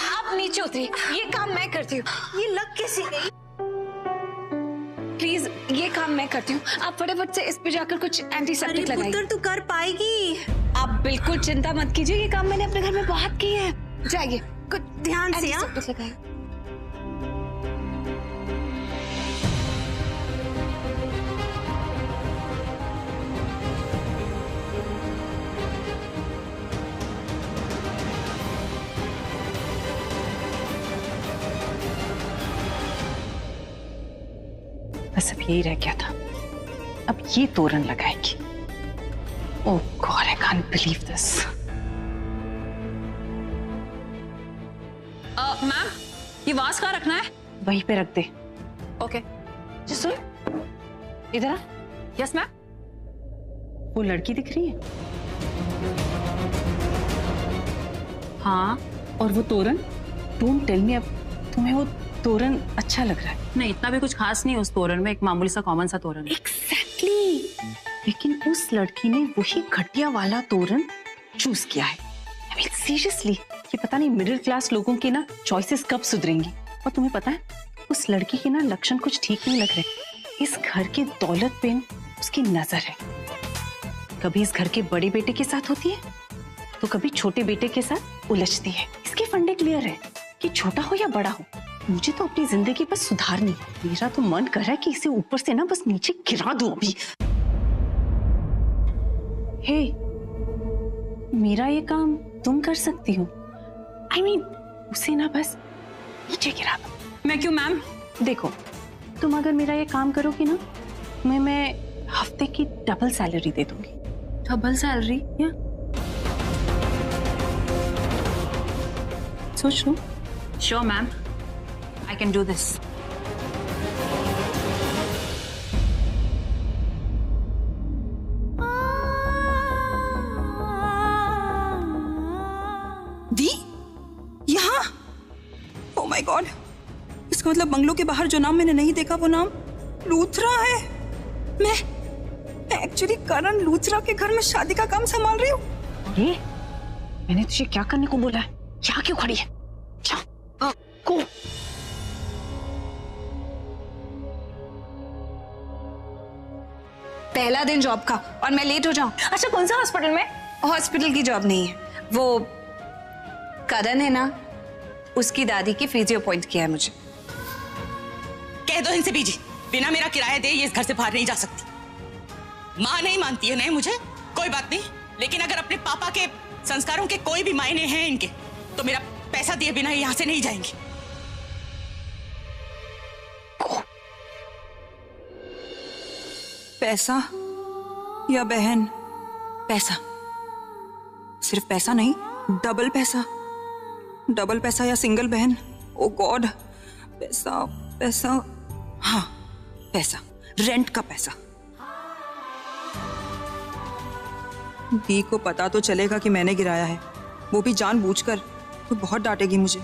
आप नीचे उतरिए, ये काम मैं करती हूँ। ये लग कैसे गई? प्लीज ये काम मैं करती हूँ, आप फटाफट से इस पे जाकर कुछ एंटीसेप्टिक लगाइए। पुत्र तू कर पाएगी, आप बिल्कुल चिंता मत कीजिए, ये काम मैंने अपने घर में बहुत किए हैं। जाइए, कुछ ध्यान से एंटीसेप्टिक लगाइए। बस अब यही रह गया था, अब ये तोरण लगाएगी। Oh god, I can't believe this. Ma'am, ये वास कहाँ रखना है? वहीं पे रख दे। ओके। जी सुन, इधर आ। Yes ma'am. वो लड़की दिख रही है? हाँ। और वो तोरण? डोंट टेल मी, अब तुम्हें वो तोरण अच्छा लग रहा है? नहीं, इतना भी कुछ खास नहीं उस तोरण में, एक मामूली सा कॉमन सा तोरण। एग्जैक्टली। लेकिन उस लड़की ने वही घटिया वाला तोरण चूज किया है। आई मीन सीरियसली, ये पता नहीं मिडिल क्लास लोगों के ना चॉइसेस कब सुधरेंगी। और तुम्हें पता है, उस लड़की के ना लक्षण कुछ ठीक नहीं लग रहे। इस घर की दौलत पे उसकी नजर है। कभी इस घर के बड़े बेटे के साथ होती है तो कभी छोटे बेटे के साथ उलझती है। इसके फंडे क्लियर है कि छोटा हो या बड़ा हो, मुझे तो अपनी जिंदगी बस सुधारनी है। मेरा तो मन कर रहा है कि इसे ऊपर से ना बस नीचे गिरा दूं अभी। हे, मेरा ये काम तुम कर सकती हो। आई मीन, उसे ना बस नीचे गिरा दो। मैं क्यों मैम? देखो, तुम अगर मेरा ये काम करोगी ना, मैं हफ्ते की डबल सैलरी दे दूंगी। Double salary? या सोच लो। Sure ma'am, I can do this. दी? यहाँ? Oh my God! इसका मतलब बंगलो के बाहर जो नाम मैंने नहीं देखा वो नाम लूथरा है। मैं एक्चुअली करण लूथरा के घर में शादी का काम संभाल रही हूँ। ये मैंने तुझे क्या करने को बोला है? यहाँ क्यों खड़ी है? को पहला दिन जॉब का और मैं लेट हो जाऊं। अच्छा, कौन सा हॉस्पिटल में? हॉस्पिटल की जॉब नहीं है, वो करण है ना, उसकी दादी की फिजियो पॉइंट किया है मुझे। कह दो इनसे बीजी, बिना मेरा किराया दे ये इस घर से बाहर नहीं जा सकती। माँ नहीं मानती है नहीं मुझे, कोई बात नहीं, लेकिन अगर अपने पापा के संस्कारों के कोई भी मायने हैं इनके, तो मेरा पैसा दिए बिना यहाँ से नहीं जाएंगी। पैसा या बहन? पैसा, सिर्फ पैसा नहीं, डबल पैसा। डबल पैसा या सिंगल बहन? ओ गॉड, पैसा पैसा, हाँ पैसा, रेंट का पैसा। दी को पता तो चलेगा कि मैंने गिराया है, वो भी जानबूझकर, तो बहुत डांटेगी मुझे,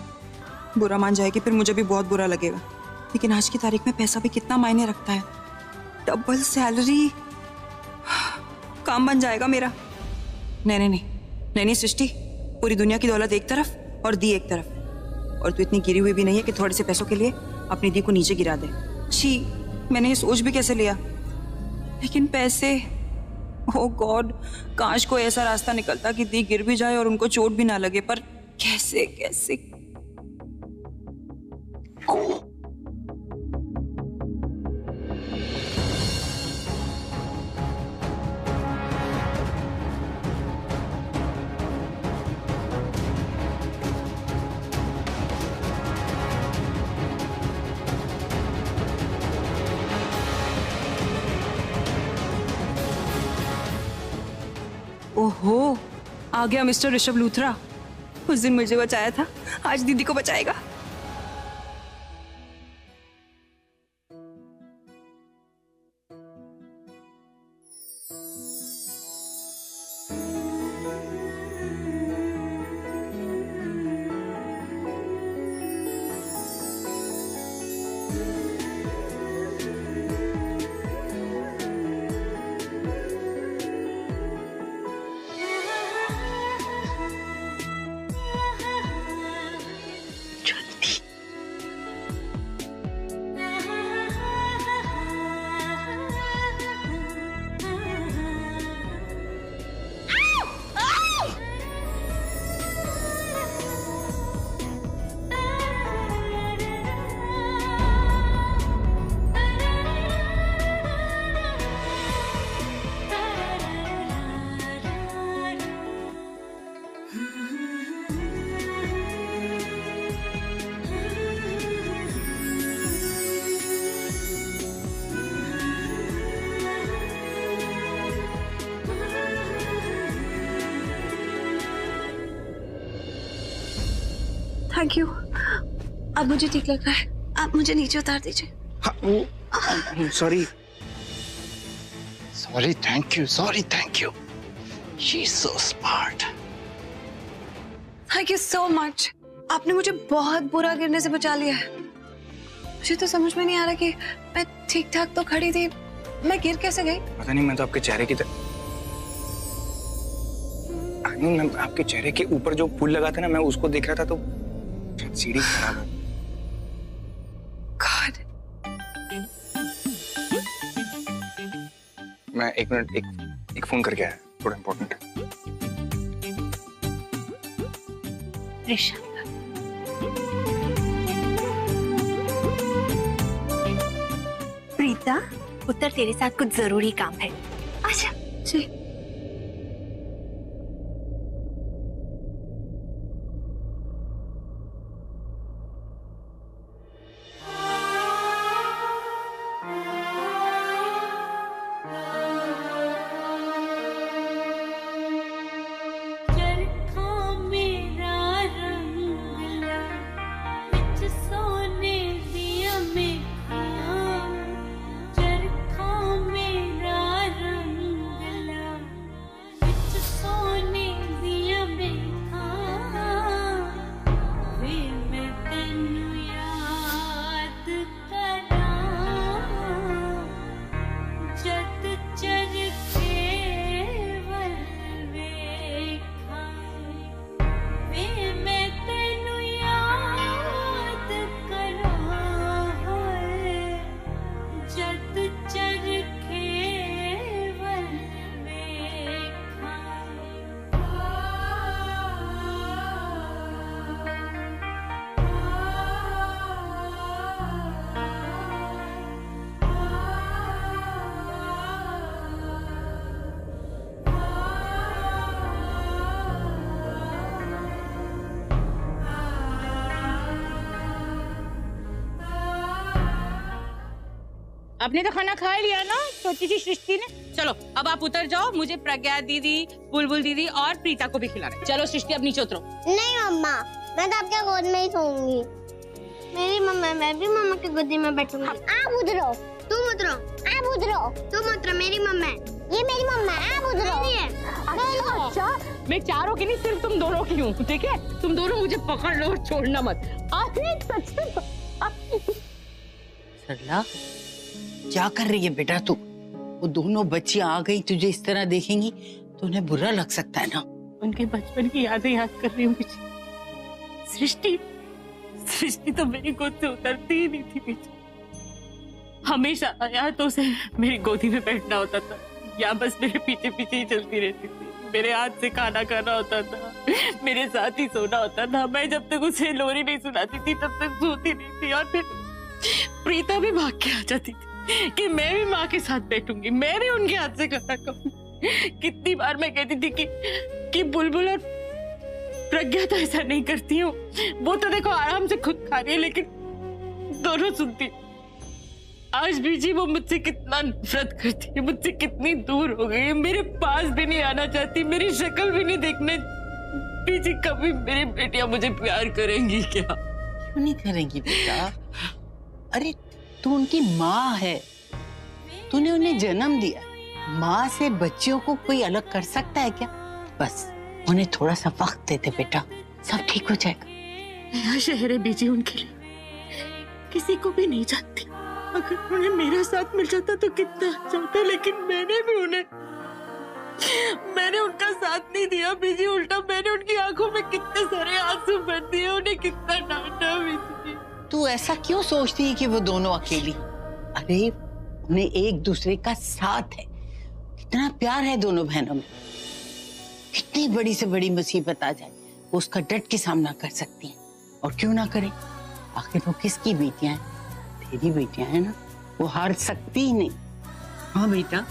बुरा मान जाएगी, फिर मुझे भी बहुत बुरा लगेगा। लेकिन आज की तारीख में पैसा भी कितना मायने रखता है। डबल सैलरी, काम बन जाएगा मेरा। नहीं सृष्टि, पूरी दुनिया की दौलत एक तरफ और दी एक तरफ, और तू इतनी गिरी हुई भी नहीं है कि थोड़े से पैसों के लिए अपनी दी को नीचे गिरा दे। छी, मैंने ये सोच भी कैसे लिया। लेकिन पैसे, ओ गॉड, काश कोई ऐसा रास्ता निकलता कि दी गिर भी जाए और उनको चोट भी ना लगे, पर कैसे कैसे। ओहो, आ गया मिस्टर ऋषभ लूथरा। उस दिन मुझे बचाया था, आज दीदी को बचाएगा। Thank you. अब मुझे ठीक लग रहा है, आप मुझे नीचे उतार दीजिए। Sorry sorry, thank you, sorry thank you. She is so smart. Thank you so much. आपने मुझे बहुत बुरा गिरने से बचा लिया है। मुझे तो समझ में नहीं आ रहा कि मैं ठीक ठाक तो खड़ी थी, मैं गिर कैसे गई? पता नहीं, मैं तो आपके चेहरे की मैं आपके चेहरे के ऊपर जो फूल लगा था ना, मैं उसको देख रहा था तो सीढ़ी खराब है। God. मैं एक मिनट एक फोन करके आया, थोड़ा इम्पोर्टेंट है। ऋषभ, प्रीता, उत्तर तेरे साथ कुछ जरूरी काम है। आजा। जी। आपने तो खाना खा लिया ना छोटी सी सृष्टि ने। चलो अब आप उतर जाओ, मुझे प्रज्ञा दीदी, बुलबुल दीदी और प्रीता को भी खिलाना है। चलो सृष्टि अब नीचे उतरो। नहीं मम्मा, मैं तो आपके गोद में ही सोऊंगी। मेरी मम्मा, मैं भी मम्मा की गोदी में बैठूंगी। आप उतरो, तुम उतरो, आप उतरो, तुम उतरो। मेरी मम्मा है, ये मेरी मम्मा है, आप उतरो। अच्छा, मैं चारों की नहीं, सिर्फ तुम दोनों की हूँ, ठीक है? तुम दोनों मुझे पकड़ लो और छोड़ना मत। सरला, क्या कर रही है बेटा तू? वो दोनों बच्चियां आ गई, तुझे इस तरह देखेंगी तो उन्हें बुरा लग सकता है ना। उनके बचपन की यादें याद कर रही हूँ मुझे। सृष्टि तो मेरी गोद से उतरती ही नहीं थी पीछे। हमेशा या तो उसे मेरी गोदी में बैठना होता था या बस मेरे पीछे पीछे ही चलती रहती थी। मेरे हाथ से खाना खाना होता था, मेरे साथ ही सोना होता था। मैं जब तक उसे लोरी नहीं सुनाती थी तब तक सोती नहीं थी। और फिर प्रीता भी भाग के आ जाती थी कि मैं भी माँ के साथ बैठूंगी, मैं भी उनके हाथ से खाना खाऊंगी। कितनी बार मैं कहती थी कि बुलबुल और प्रज्ञा तो ऐसा नहीं करती हूँ, वो तो देखो आराम से खुद खा रही है, लेकिन दोनों सुनती। आज भी जी वो मुझसे कितना नफरत करती है, मुझसे कितनी दूर हो गई है, मेरे पास भी नहीं आना चाहती, मेरी शक्ल भी नहीं देखने। बीजी कभी मेरी बेटियां मुझे प्यार करेंगी क्या? क्यों नहीं करेंगी बेटा? अरे तू उनकी माँ है, तूने उन्हें जन्म दिया। माँ से बच्चियों को कोई अलग कर सकता है क्या? बस उन्हें थोड़ा सा वक्त दे दे बेटा, सब ठीक हो जाएगा। नया शहर है बीजी उनके लिए, किसी को भी नहीं जानती। अगर उन्हें मेरा साथ मिल जाता तो कितना अच्छा होता, लेकिन मैंने उनका साथ नहीं दिया बीजी। उल्टा मैंने उनकी आंखों में कितने सारे आंसू भर दिए, उन्हें कितना डांटा बीजी। तू ऐसा क्यों सोचती है कि वो दोनों अकेली? अरे उन्हें एक दूसरे का साथ है, कितना प्यार है दोनों बहनों में। कितनी बड़ी से बड़ी मुसीबत आ जाए वो उसका डट के सामना कर सकती हैं, और क्यों ना करें? आखिर वो किसकी बेटियां हैं? तेरी बेटियां हैं ना, वो हार सकती ही नहीं। हाँ बेटा।